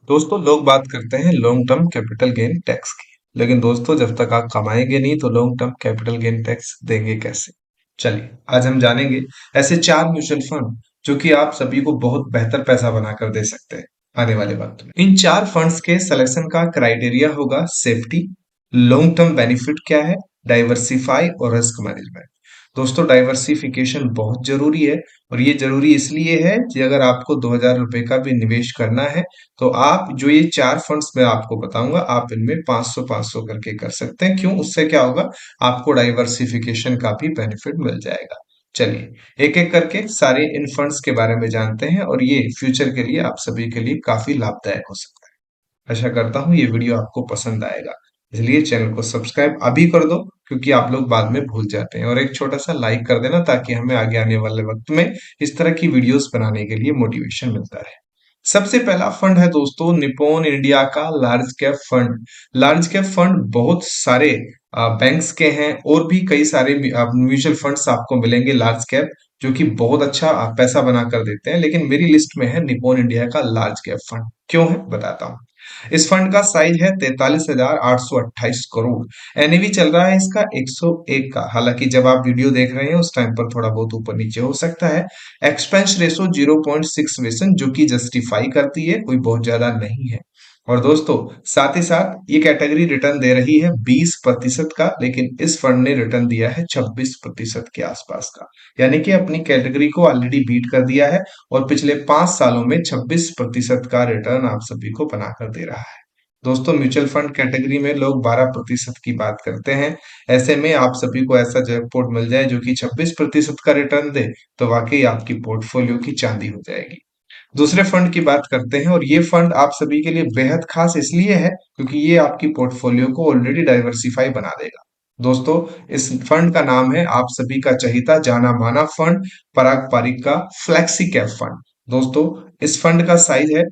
दोस्तों लोग बात करते हैं long term capital gain tax की। लेकिन दोस्तों जब तक आप कमाएंगे नहीं तो long term capital gain tax देंगे कैसे? चलिए आज हम जानेंगे ऐसे चार म्यूचुअल फंड जो कि आप सभी को बहुत बेहतर पैसा बनाकर दे सकते हैं आने वाले वक्त में। इन चार फंड्स के सिलेक्शन का क्राइटेरिया होगा सेफ्टी, लॉन्ग टर्म बेनिफिट क्या है, डाइवर्सिफाई और रिस्क मैनेजमेंट। दोस्तों डाइवर्सिफिकेशन बहुत जरूरी है और ये जरूरी इसलिए है कि अगर आपको 2000 रुपए का भी निवेश करना है तो आप जो ये चार फंड्स मैं आपको बताऊंगा आप इनमें 500 500 करके कर सकते हैं। क्यों? उससे क्या होगा, आपको डाइवर्सिफिकेशन का भी बेनिफिट मिल जाएगा। चलिए एक एक करके सारे इन फंड्स के बारे में जानते हैं और ये फ्यूचर के लिए आप सभी के लिए काफी लाभदायक हो सकता है। आशा करता हूँ ये वीडियो आपको पसंद आएगा, इसलिए चैनल को सब्सक्राइब अभी कर दो क्योंकि आप लोग बाद में भूल जाते हैं, और एक छोटा सा लाइक कर देना ताकि हमें आगे आने वाले वक्त में इस तरह की वीडियोस बनाने के लिए मोटिवेशन मिलता रहे। सबसे पहला फंड है दोस्तों निप्पॉन इंडिया का large cap fund. Large cap fund बहुत सारे बैंक्स के हैं और भी कई सारे म्यूचुअल फंड्स आपको मिलेंगे लार्ज कैप जो कि बहुत अच्छा पैसा बना कर देते हैं, लेकिन मेरी लिस्ट में है निप्पॉन इंडिया का लार्ज कैप फंड। क्यों है बताता हूँ। इस फंड का साइज है 43,828 करोड़। एनएवी चल रहा है इसका 101 का। हालांकि जब आप वीडियो देख रहे हैं उस टाइम पर थोड़ा बहुत ऊपर नीचे हो सकता है। एक्सपेंस रेशो 0.6 जो कि जस्टिफाई करती है, कोई बहुत ज्यादा नहीं है। और दोस्तों साथ ही साथ ये कैटेगरी रिटर्न दे रही है 20% का, लेकिन इस फंड ने रिटर्न दिया है 26% के आसपास का। यानी कि अपनी कैटेगरी को ऑलरेडी बीट कर दिया है और पिछले 5 सालों में 26% का रिटर्न आप सभी को बनाकर दे रहा है। दोस्तों म्यूचुअल फंड कैटेगरी में लोग 12% की बात करते हैं। ऐसे में आप सभी को ऐसा जैकपॉट मिल जाए जो कि 26% का रिटर्न दे तो वाकई आपकी पोर्टफोलियो की चांदी हो जाएगी। दूसरे फंड की बात करते हैं और ये फंड आप सभी के लिए बेहद खास इसलिए है क्योंकि ये आपकी पोर्टफोलियो को ऑलरेडी डाइवर्सिफाई बना देगा। दोस्तों इस फंड का नाम है आप सभी का चहीता जाना माना फंड पराग पारिक का फ्लैक्सी कैप फंड। दोस्तों इस फंड का साइज है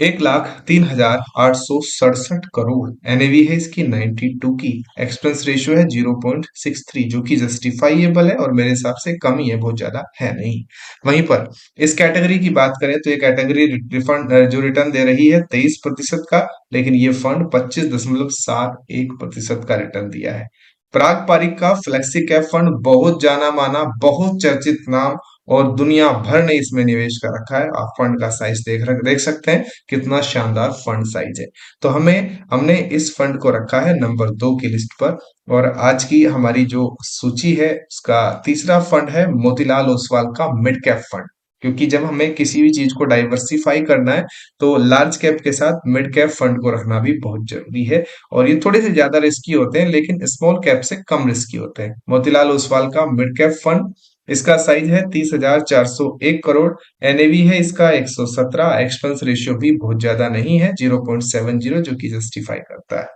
1,03,867 करोड़। एनएवी है इसकी 92 की। एक्सपेंस रेशियो है 0.63 जो कि जस्टिफाइएबल है और मेरे हिसाब से कम ही है, बहुत ज्यादा है नहीं। वहीं पर इस कैटेगरी की बात करें तो ये कैटेगरी रिफंड जो रिटर्न दे रही है 23% का, लेकिन ये फंड 25.71% का रिटर्न दिया है। पराग पारिक का फ्लेक्सी कैप फंड बहुत जाना माना, बहुत चर्चित नाम और दुनिया भर ने इसमें निवेश कर रखा है। आप फंड का साइज देख सकते हैं कितना शानदार फंड साइज है। तो हमने इस फंड को रखा है नंबर 2 की लिस्ट पर। और आज की हमारी जो सूची है उसका तीसरा फंड है मोतीलाल ओसवाल का मिड कैप फंड। क्योंकि जब हमें किसी भी चीज को डाइवर्सिफाई करना है तो लार्ज कैप के साथ मिड कैप फंड को रखना भी बहुत जरूरी है। और ये थोड़े से ज्यादा रिस्की होते हैं लेकिन स्मॉल कैप से कम रिस्की होते हैं। मोतीलाल ओसवाल का मिड कैप फंड, इसका साइज है 30,401 करोड़। एनएवी है इसका 117। एक्सपेंस रेशियो भी बहुत ज्यादा नहीं है, 0.70 जो कि जस्टिफाई करता है।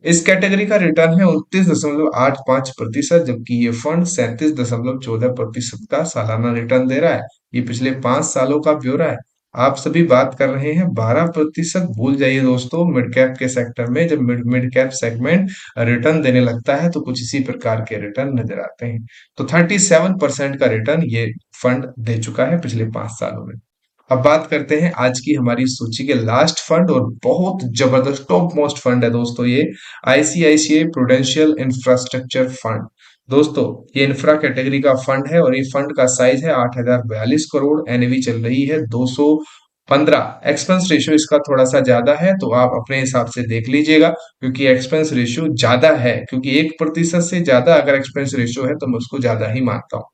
इस कैटेगरी का रिटर्न है 29.85%, जबकि ये फंड 37.14% का सालाना रिटर्न दे रहा है। ये पिछले 5 सालों का ब्यौरा है। आप सभी बात कर रहे हैं 12%, भूल जाइए दोस्तों। मिड कैप के सेक्टर में जब mid mid cap segment return देने लगता है तो कुछ इसी प्रकार के रिटर्न नजर आते हैं। तो 37% का रिटर्न ये फंड दे चुका है पिछले 5 सालों में। अब बात करते हैं आज की हमारी सूची के लास्ट फंड, और बहुत जबरदस्त टॉप मोस्ट फंड है दोस्तों ये, आईसीआईसीआई प्रूडेंशियल इंफ्रास्ट्रक्चर फंड। दोस्तों ये इंफ्रा कैटेगरी का फंड है और ये फंड का साइज है 8,042 करोड़। एनएवी चल रही है 215। एक्सपेंस रेशियो इसका थोड़ा सा ज्यादा है तो आप अपने हिसाब से देख लीजिएगा, क्योंकि एक्सपेंस रेशियो ज्यादा है, क्योंकि 1% से ज्यादा अगर एक्सपेंस रेशियो है तो मैं उसको ज्यादा ही मानता हूँ।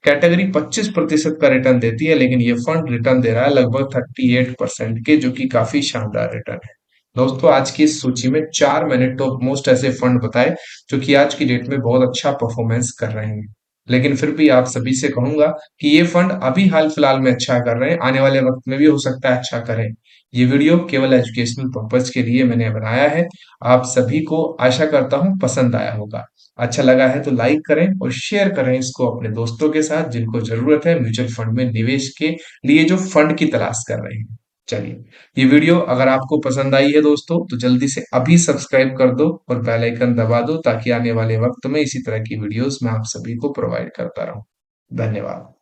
कैटेगरी 25% का रिटर्न देती है, लेकिन ये फंड रिटर्न दे रहा है लगभग 38% के, जो कि काफी शानदार रिटर्न है। दोस्तों आज की इस सूची में चार मैंने टॉप मोस्ट ऐसे फंड बताए जो कि आज की डेट में बहुत अच्छा परफॉर्मेंस कर रहे हैं। लेकिन फिर भी आप सभी से कहूंगा कि ये फंड अभी हाल फिलहाल में अच्छा कर रहे हैं, आने वाले वक्त में भी हो सकता है अच्छा करें। ये वीडियो केवल एजुकेशनल पर्पज के लिए मैंने बनाया है। आप सभी को आशा करता हूँ पसंद आया होगा। अच्छा लगा है तो लाइक करें और शेयर करें इसको अपने दोस्तों के साथ जिनको जरूरत है म्यूचुअल फंड में निवेश के लिए, जो फंड की तलाश कर रहे हैं। चलिए ये वीडियो अगर आपको पसंद आई है दोस्तों तो जल्दी से अभी सब्सक्राइब कर दो और बेल आइकन दबा दो ताकि आने वाले वक्त में इसी तरह की वीडियोस मैं आप सभी को प्रोवाइड करता रहूं। धन्यवाद।